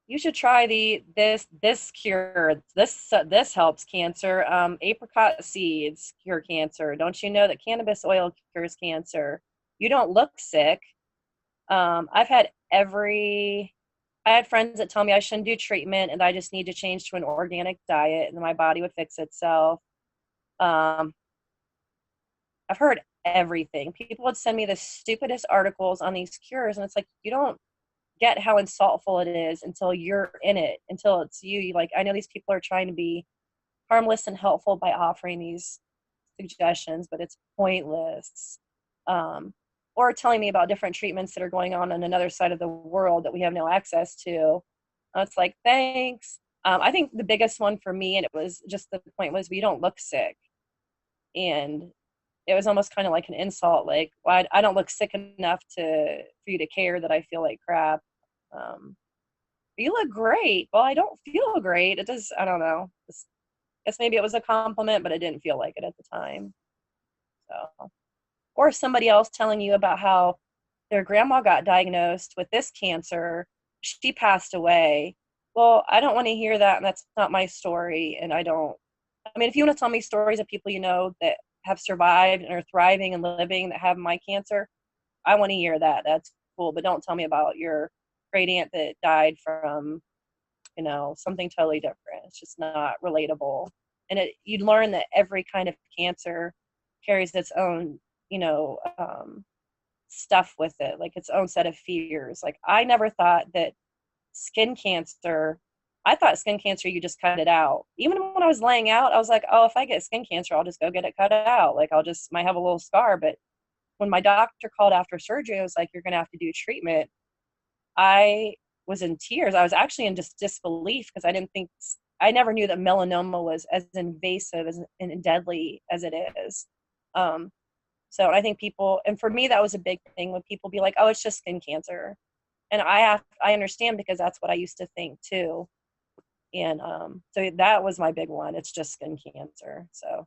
You should try this cure. This helps cancer. Apricot seeds cure cancer. Don't you know that cannabis oil cures cancer? You don't look sick. I've had I had friends that tell me I shouldn't do treatment and I just need to change to an organic diet and then my body would fix itself. Um, I've heard everything. People would send me the stupidest articles on these cures, and it's like you don't get how insultful it is until you're in it, until it's you. Like, I know these people are trying to be harmless and helpful by offering these suggestions, but it's pointless. Um, or telling me about different treatments that are going on another side of the world that we have no access to. It's like, thanks. I think the biggest one for me, and it was just the point was, we don't look sick. And it was almost kind of like an insult, like, well, I don't look sick enough for you to care that I feel like crap. Um, you look great. Well, I don't feel great. It does, I don't know. Guess maybe it was a compliment, but it didn't feel like it at the time. So, or somebody else telling you about how their grandma got diagnosed with this cancer, she passed away. Well, I don't want to hear that, and that's not my story. And I mean, if you want to tell me stories of people you know that have survived and are thriving and living that have my cancer, I want to hear that. That's cool. But don't tell me about your great aunt that died from, something totally different. It's just not relatable. And you learn that every kind of cancer carries its own, you know, stuff with it, like its own set of fears. Like, I never thought that skin cancer, I thought skin cancer, you just cut it out. Even when I was laying out, I was like, oh, if I get skin cancer, I'll just go get it cut out. Like, might have a little scar. But when my doctor called after surgery, I was like, you're going to have to do treatment. I was in tears. I was actually in just disbelief because I never knew that melanoma was as invasive and deadly as it is. Um, so I think and for me, that was a big thing when people be like, oh, it's just skin cancer. And I understand because that's what I used to think too. And so that was my big one. It's just skin cancer. So